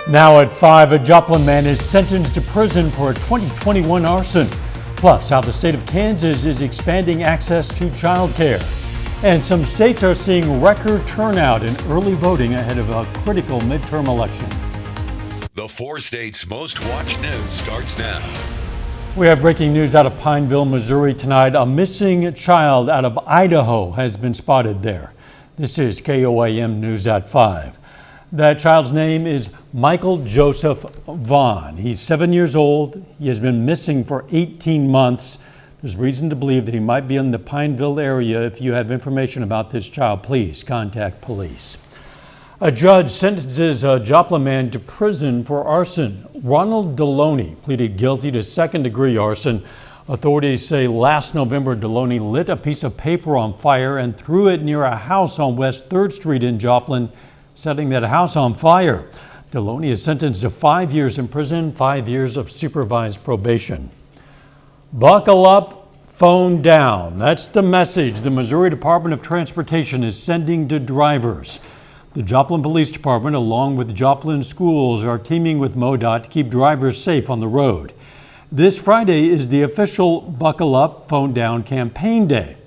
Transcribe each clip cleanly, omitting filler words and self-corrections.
Now at 5, a Joplin man is sentenced to prison for a 2021 arson. Plus, how the state of Kansas is expanding access to child care. And some states are seeing record turnout in early voting ahead of a critical midterm election. The 4 states' most watched news starts now. We have breaking news out of Pineville, Missouri tonight. A missing child out of Idaho has been spotted there. This is KOAM News at 5. That child's name is Michael Joseph Vaughn. He's 7 years old. He has been missing for 18 months. There's reason to believe that he might be in the Pineville area. If you have information about this child, please contact police. A judge sentences a Joplin man to prison for arson. Ronald Deloney pleaded guilty to second-degree arson. Authorities say last November, Deloney lit a piece of paper on fire and threw it near a house on West 3rd Street in Joplin, setting that house on fire. Deloney is sentenced to 5 years in prison, 5 years of supervised probation. Buckle up, phone down. That's the message the Missouri Department of Transportation is sending to drivers. The Joplin Police Department, along with Joplin schools, are teaming with MoDOT to keep drivers safe on the road. This Friday is the official Buckle Up, Phone Down campaign day.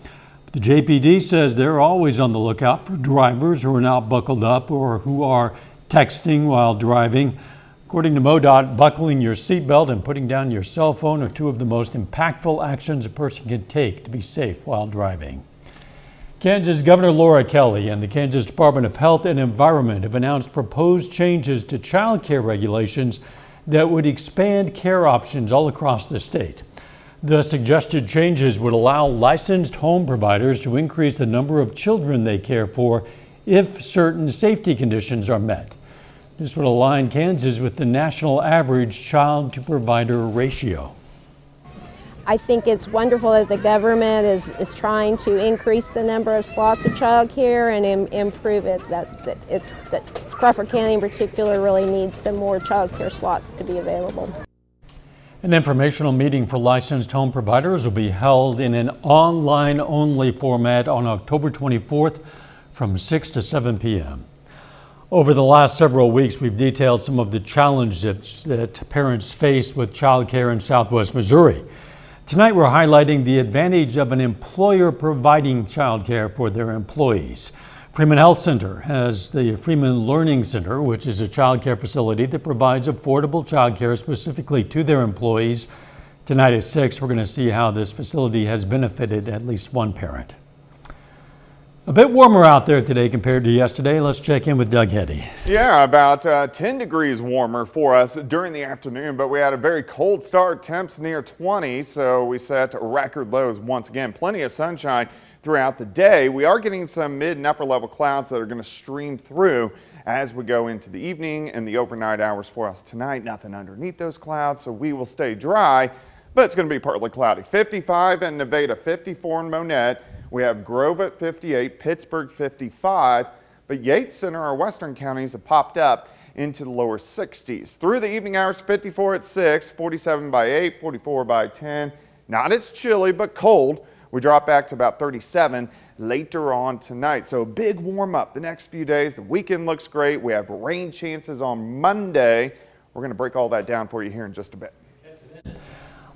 The JPD says they're always on the lookout for drivers who are not buckled up or who are texting while driving. According to MoDOT, buckling your seatbelt and putting down your cell phone are two of the most impactful actions a person can take to be safe while driving. Kansas Governor Laura Kelly and the Kansas Department of Health and Environment have announced proposed changes to child care regulations that would expand care options all across the state. The suggested changes would allow licensed home providers to increase the number of children they care for if certain safety conditions are met. This would align Kansas with the national average child-to-provider ratio. I think it's wonderful that the government is trying to increase the number of slots of child care and improve it. That Crawford County in particular really needs some more child care slots to be available. An informational meeting for licensed home providers will be held in an online-only format on October 24th from 6 to 7 p.m. Over the last several weeks, we've detailed some of the challenges that parents face with child care in Southwest Missouri. Tonight, we're highlighting the advantage of an employer providing child care for their employees. Freeman Health Center has the Freeman Learning Center, which is a child care facility that provides affordable child care specifically to their employees. Tonight at 6, we're going to see how this facility has benefited at least one parent. A bit warmer out there today compared to yesterday. Let's check in with Doug Heddy. Yeah, about 10 degrees warmer for us during the afternoon, but we had a very cold start, temps near 20, so we set record lows once again. Plenty of sunshine throughout the day. We are getting some mid and upper level clouds that are going to stream through as we go into the evening and the overnight hours for us tonight. Nothing underneath those clouds, so we will stay dry, but it's going to be partly cloudy. 55 in Nevada, 54 in Monette. We have Grove at 58, Pittsburgh 55, but Yates Center, our western counties, have popped up into the lower 60s. Through the evening hours, 54 at 6, 47 by 8, 44 by 10. Not as chilly, but cold. We drop back to about 37 later on tonight. So a big warm up the next few days. The weekend looks great. We have rain chances on Monday. We're going to break all that down for you here in just a bit.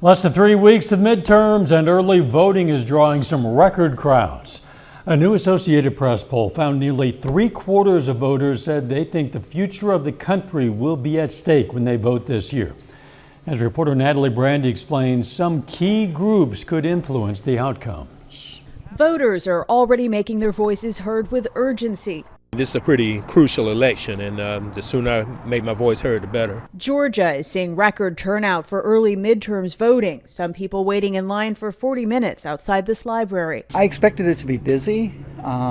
Less than 3 weeks to midterms, and early voting is drawing some record crowds. A new Associated Press poll found nearly 3/4 of voters said they think the future of the country will be at stake when they vote this year. As reporter Natalie Brandy explains, some key groups could influence the outcomes. Voters are already making their voices heard with urgency. This is a pretty crucial election, and the sooner I make my voice heard, the better. Georgia is seeing record turnout for early midterms voting. Some people waiting in line for 40 minutes outside this library. I expected it to be busy,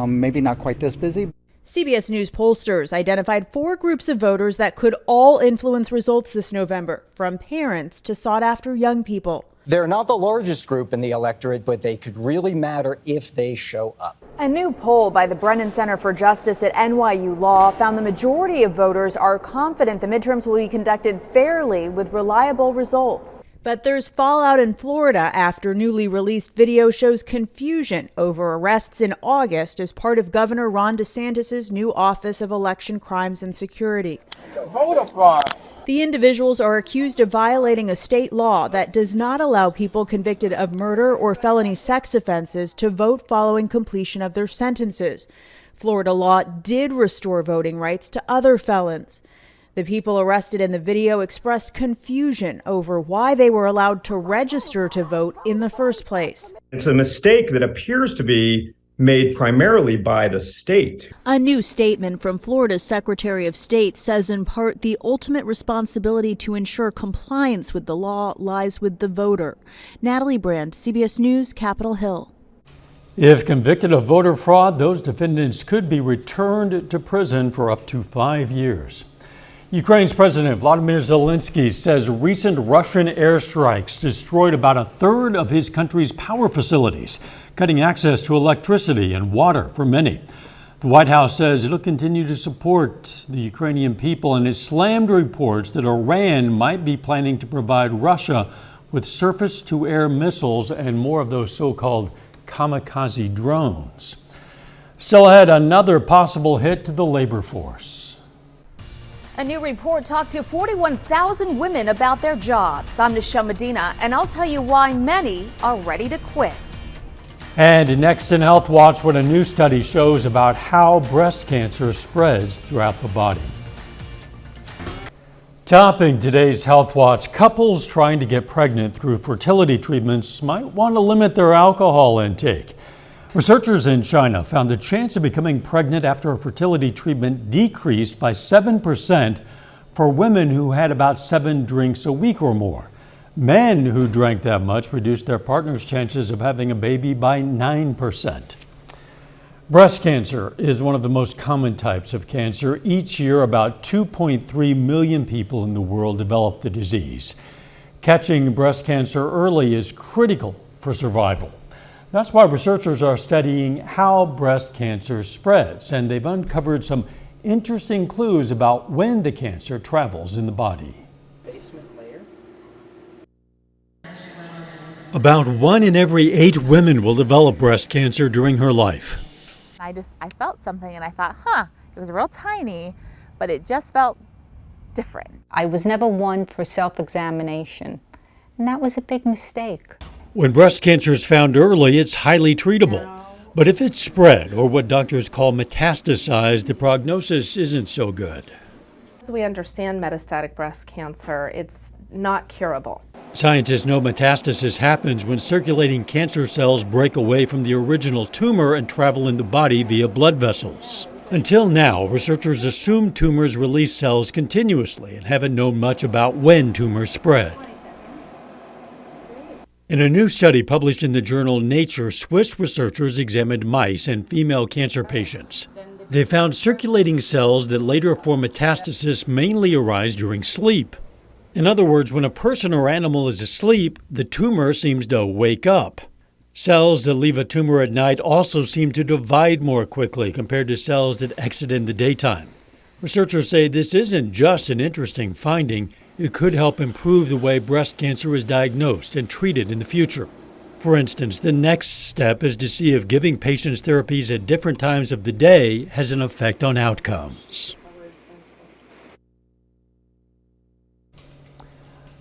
maybe not quite this busy. CBS News pollsters identified 4 groups of voters that could all influence results this November, from parents to sought-after young people. They're not the largest group in the electorate, but they could really matter if they show up. A new poll by the Brennan Center for Justice at NYU Law found the majority of voters are confident the midterms will be conducted fairly with reliable results. But there's fallout in Florida after newly released video shows confusion over arrests in August as part of Governor Ron DeSantis' new Office of Election Crimes and Security. Voter fraud. The individuals are accused of violating a state law that does not allow people convicted of murder or felony sex offenses to vote following completion of their sentences. Florida law did restore voting rights to other felons. The people arrested in the video expressed confusion over why they were allowed to register to vote in the first place. It's a mistake that appears to be made primarily by the state. A new statement from Florida's Secretary of State says in part the ultimate responsibility to ensure compliance with the law lies with the voter. Natalie Brand, CBS News, Capitol Hill. If convicted of voter fraud, those defendants could be returned to prison for up to 5 years. Ukraine's President Vladimir Zelensky says recent Russian airstrikes destroyed about a third of his country's power facilities, cutting access to electricity and water for many. The White House says it'll continue to support the Ukrainian people, and it slammed reports that Iran might be planning to provide Russia with surface-to-air missiles and more of those so-called kamikaze drones. Still ahead, another possible hit to the labor force. A new report talked to 41,000 women about their jobs. I'm Nichelle Medina, and I'll tell you why many are ready to quit. And next in Health Watch, what a new study shows about how breast cancer spreads throughout the body. Topping today's Health Watch, couples trying to get pregnant through fertility treatments might want to limit their alcohol intake. Researchers in China found the chance of becoming pregnant after a fertility treatment decreased by 7% for women who had about 7 drinks a week or more. Men who drank that much reduced their partner's chances of having a baby by 9%. Breast cancer is one of the most common types of cancer. Each year, about 2.3 million people in the world develop the disease. Catching breast cancer early is critical for survival. That's why researchers are studying how breast cancer spreads, and they've uncovered some interesting clues about when the cancer travels in the body. About 1 in every 8 women will develop breast cancer during her life. I felt something and I thought, it was real tiny, but it just felt different. I was never one for self-examination, and that was a big mistake. When breast cancer is found early, it's highly treatable. But if it's spread, or what doctors call metastasized, the prognosis isn't so good. As we understand metastatic breast cancer, it's not curable. Scientists know metastasis happens when circulating cancer cells break away from the original tumor and travel in the body via blood vessels. Until now, researchers assumed tumors release cells continuously and haven't known much about when tumors spread. In a new study published in the journal Nature, Swiss researchers examined mice and female cancer patients. They found circulating cells that later form metastasis mainly arise during sleep. In other words, when a person or animal is asleep, the tumor seems to wake up. Cells that leave a tumor at night also seem to divide more quickly compared to cells that exit in the daytime. Researchers say this isn't just an interesting finding. It could help improve the way breast cancer is diagnosed and treated in the future. For instance, the next step is to see if giving patients therapies at different times of the day has an effect on outcomes.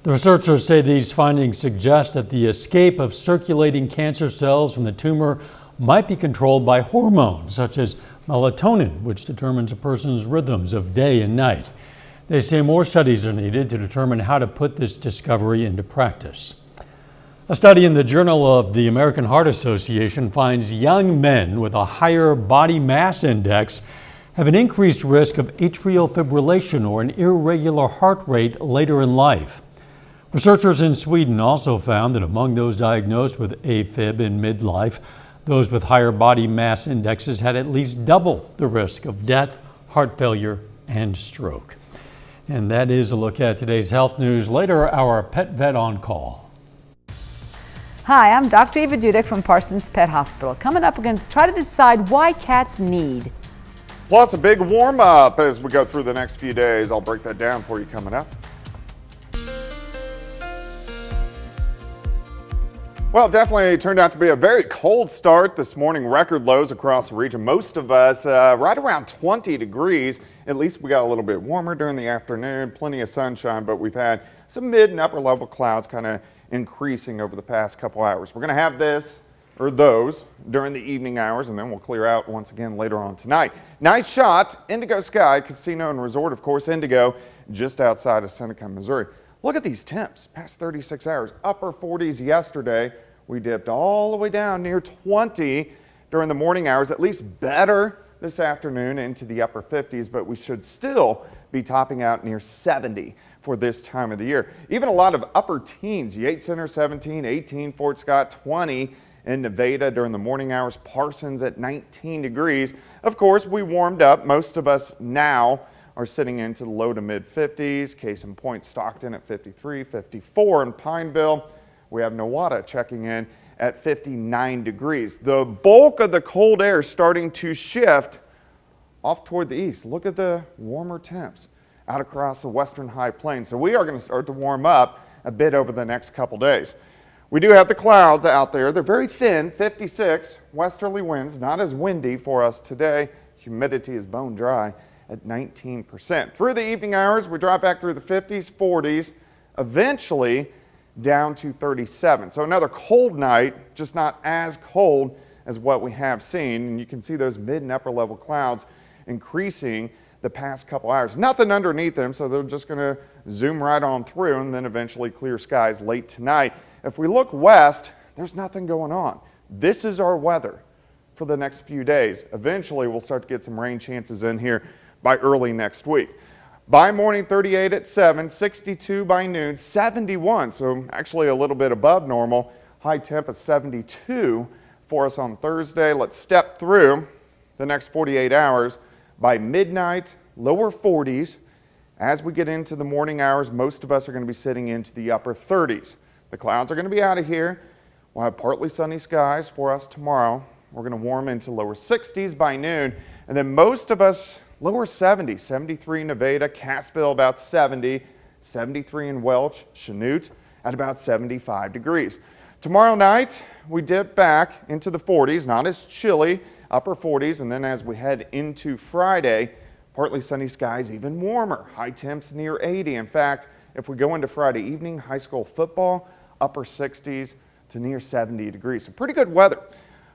The researchers say these findings suggest that the escape of circulating cancer cells from the tumor might be controlled by hormones such as melatonin, which determines a person's rhythms of day and night. They say more studies are needed to determine how to put this discovery into practice. A study in the Journal of the American Heart Association finds young men with a higher body mass index have an increased risk of atrial fibrillation, or an irregular heart rate, later in life. Researchers in Sweden also found that among those diagnosed with AFib in midlife, those with higher body mass indexes had at least double the risk of death, heart failure, and stroke. And that is a look at today's health news. Later, our pet vet on call. Hi, I'm Dr. Eva Dudek from Parsons Pet Hospital. Coming up, we're going to try to decide why cats need. Plus a big warm up as we go through the next few days. I'll break that down for you coming up. Well, it definitely turned out to be a very cold start this morning. Record lows across the region. Most of us right around 20 degrees. At least we got a little bit warmer during the afternoon. Plenty of sunshine, but we've had some mid and upper level clouds kind of increasing over the past couple hours. We're going to have this or those during the evening hours, and then we'll clear out once again later on tonight. Nice shot. Indigo Sky Casino and Resort, of course, Indigo, just outside of Seneca, Missouri. Look at these temps, past 36 hours, upper 40s yesterday. We dipped all the way down near 20 during the morning hours, at least better this afternoon into the upper 50s, but we should still be topping out near 70 for this time of the year. Even a lot of upper teens, Yates Center 17, 18, Fort Scott 20, in Nevada during the morning hours, Parsons at 19 degrees. Of course, we warmed up. Most of us now are sitting into the low to mid 50s. Case in point, Stockton at 53, 54 in Pineville. We have Nowata checking in at 59 degrees. The bulk of the cold air starting to shift off toward the east. Look at the warmer temps out across the western high plains. So we are going to start to warm up a bit over the next couple days. We do have the clouds out there. They're very thin, 56 westerly winds, not as windy for us today. Humidity is bone dry at 19%. Through the evening hours, we drop back through the 50s, 40s, eventually down to 37. So another cold night, just not as cold as what we have seen. And you can see those mid and upper level clouds increasing the past couple hours. Nothing underneath them, so they're just going to zoom right on through and then eventually clear skies late tonight. If we look west, there's nothing going on. This is our weather for the next few days. Eventually, we'll start to get some rain chances in here by early next week. By morning, 38 at 7, 62 by noon, 71, so actually a little bit above normal. High temp of 72 for us on Thursday. Let's step through the next 48 hours. By midnight, lower 40s. As we get into the morning hours, most of us are going to be sitting into the upper 30s. The clouds are going to be out of here. We'll have partly sunny skies for us tomorrow. We're going to warm into lower 60s by noon, and then most of us lower 70s, 73 in Nevada, Cassville about 70, 73 in Welch, Chanute at about 75 degrees. Tomorrow night, we dip back into the 40s, not as chilly, upper 40s, and then as we head into Friday, partly sunny skies, even warmer, high temps near 80. In fact, if we go into Friday evening, high school football, upper 60s to near 70 degrees. So pretty good weather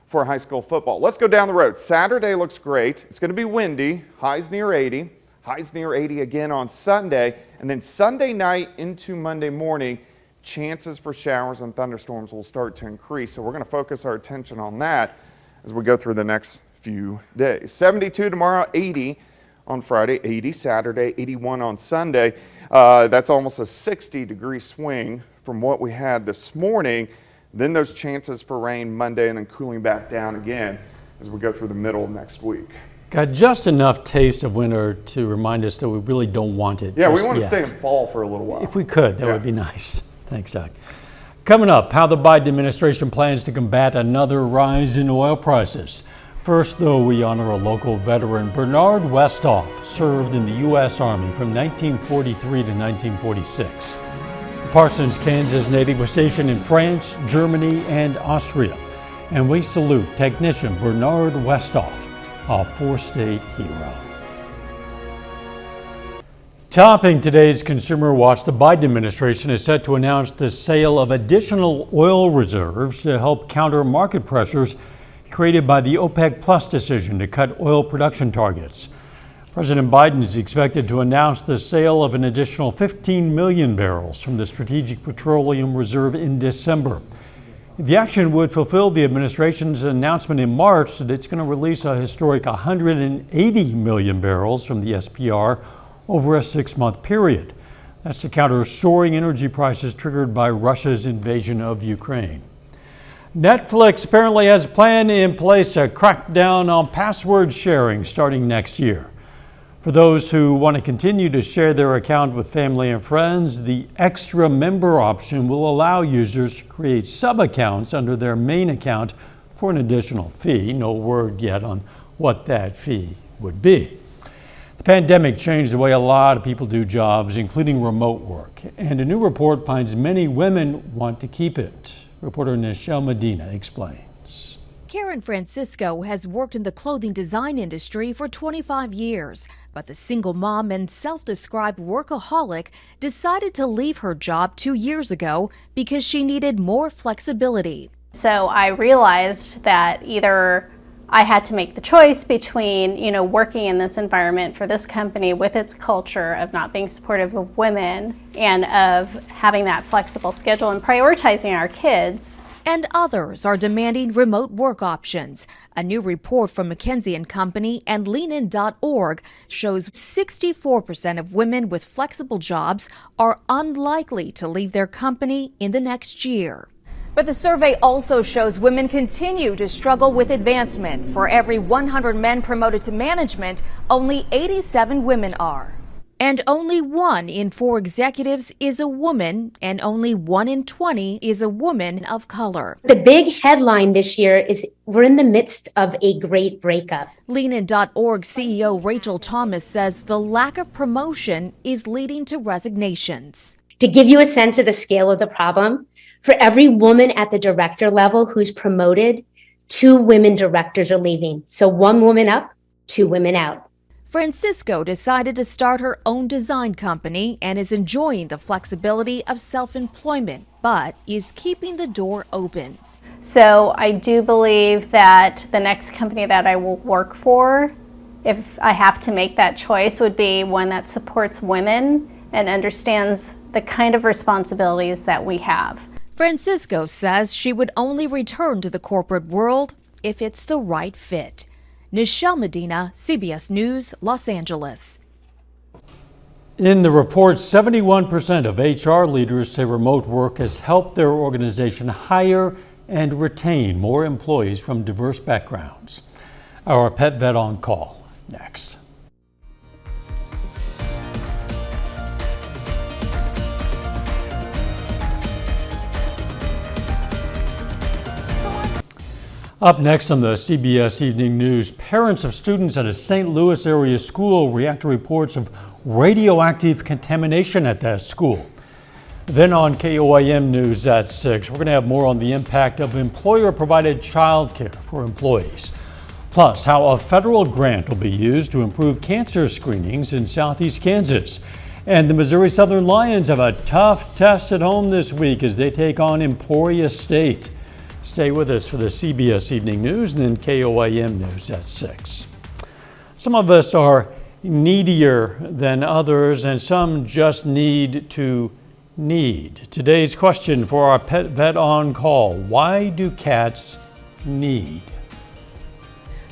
for high school football. Let's go down the road. Saturday looks great. It's going to be windy, highs near 80, highs near 80 again on Sunday, and then Sunday night into Monday morning, chances for showers and thunderstorms will start to increase. So we're going to focus our attention on that as we go through the next few days. 72 tomorrow, 80 on Friday, 80 Saturday, 81 on Sunday. That's almost a 60-degree swing from what we had this morning. Then those chances for rain Monday and then cooling back down again as we go through the middle of next week. Got just enough taste of winter to remind us that we really don't want it. Yeah, we want to stay in fall for a little while. If we could, that would be nice. Thanks, Doug. Coming up, how the Biden administration plans to combat another rise in oil prices. First, though, we honor a local veteran. Bernard Westhoff served in the U.S. Army from 1943 to 1946. The Parsons, Kansas native was stationed in France, Germany, and Austria. And we salute technician Bernard Westhoff, a four-state hero. Topping today's Consumer Watch, the Biden administration is set to announce the sale of additional oil reserves to help counter market pressures created by the OPEC Plus decision to cut oil production targets. President Biden is expected to announce the sale of an additional 15 million barrels from the Strategic Petroleum Reserve in December. The action would fulfill the administration's announcement in March that it's going to release a historic 180 million barrels from the SPR over a 6-month period. That's to counter soaring energy prices triggered by Russia's invasion of Ukraine. Netflix apparently has a plan in place to crack down on password sharing starting next year. For those who want to continue to share their account with family and friends, the extra member option will allow users to create sub-accounts under their main account for an additional fee. No word yet on what that fee would be. The pandemic changed the way a lot of people do jobs, including remote work, and a new report finds many women want to keep it. Reporter Nichelle Medina explains. Karen Francisco has worked in the clothing design industry for 25 years, but the single mom and self-described workaholic decided to leave her job 2 years ago because she needed more flexibility. So I realized that either I had to make the choice between, working in this environment for this company with its culture of not being supportive of women and of having that flexible schedule and prioritizing our kids. And others are demanding remote work options. A new report from McKinsey & Company and leanin.org shows 64% of women with flexible jobs are unlikely to leave their company in the next year. But the survey also shows women continue to struggle with advancement. For every 100 men promoted to management, only 87 women are. And only 1 in 4 executives is a woman, and only 1 in 20 is a woman of color. The big headline this year is we're in the midst of a great breakup. Leanin.org CEO Rachel Thomas says the lack of promotion is leading to resignations. To give you a sense of the scale of the problem, for every woman at the director level who's promoted, 2 women directors are leaving. So 1 woman up, 2 women out. Francisco decided to start her own design company and is enjoying the flexibility of self-employment, but is keeping the door open. So I do believe that the next company that I will work for, if I have to make that choice, would be one that supports women and understands the kind of responsibilities that we have. Francisco says she would only return to the corporate world if it's the right fit. Nichelle Medina, CBS News, Los Angeles. In the report, 71% of HR leaders say remote work has helped their organization hire and retain more employees from diverse backgrounds. Our pet vet on call next. Up next on the CBS Evening News, parents of students at a St. Louis area school react to reports of radioactive contamination at that school. Then on KOAM News at 6, we're going to have more on the impact of employer-provided childcare for employees. Plus, how a federal grant will be used to improve cancer screenings in southeast Kansas. And the Missouri Southern Lions have a tough test at home this week as they take on Emporia State. Stay with us for the CBS Evening News and then KOAM News at 6. Some of us are needier than others, and some just need to need. Today's question for our pet vet on call: why do cats need?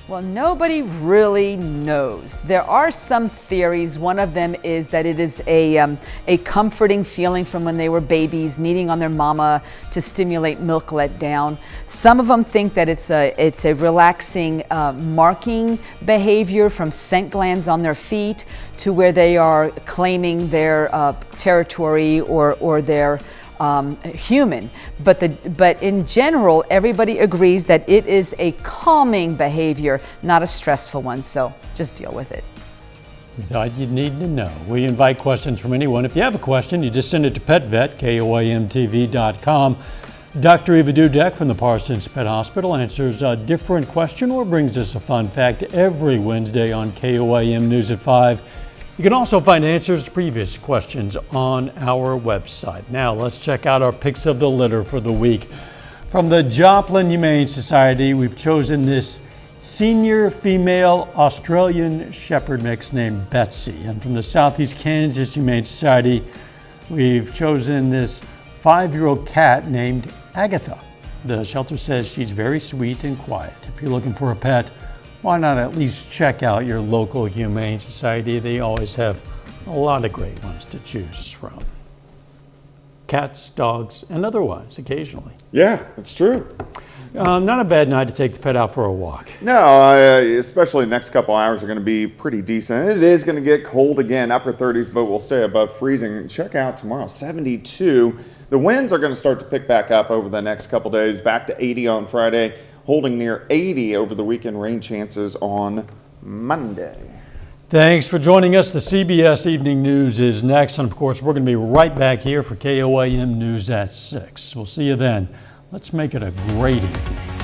Well, nobody really knows. There are some theories. One of them is that it is a comforting feeling from when they were babies, needing on their mama to stimulate milk letdown. Some of them think that it's a relaxing marking behavior from scent glands on their feet to where they are claiming their territory or their human, but in general, everybody agrees that it is a calming behavior, not a stressful one. So just deal with it. We thought you'd need to know. We invite questions from anyone. If you have a question, you just send it to PetVet, KOAMTV.com. Dr. Eva Dudek from the Parsons Pet Hospital answers a different question or brings us a fun fact every Wednesday on KOAM News at 5. You can also find answers to previous questions on our website. Now let's check out our picks of the litter for the week. From the Joplin Humane Society, we've chosen this senior female Australian Shepherd mix named Betsy. And from the Southeast Kansas Humane Society, we've chosen this 5-year-old cat named Agatha. The shelter says she's very sweet and quiet. If you're looking for a pet, why not at least check out your local Humane Society? They always have a lot of great ones to choose from. Cats, dogs, and otherwise, occasionally. Yeah, it's true. Not a bad night to take the pet out for a walk. No, especially the next couple hours are going to be pretty decent. It is going to get cold again, upper 30s, but we'll stay above freezing. Check out tomorrow, 72. The winds are going to start to pick back up over the next couple days, back to 80 on Friday. Holding near 80 over the weekend. Rain chances on Monday. Thanks for joining us. The CBS Evening News is next. And of course, we're going to be right back here for KOAM News at 6. We'll see you then. Let's make it a great evening.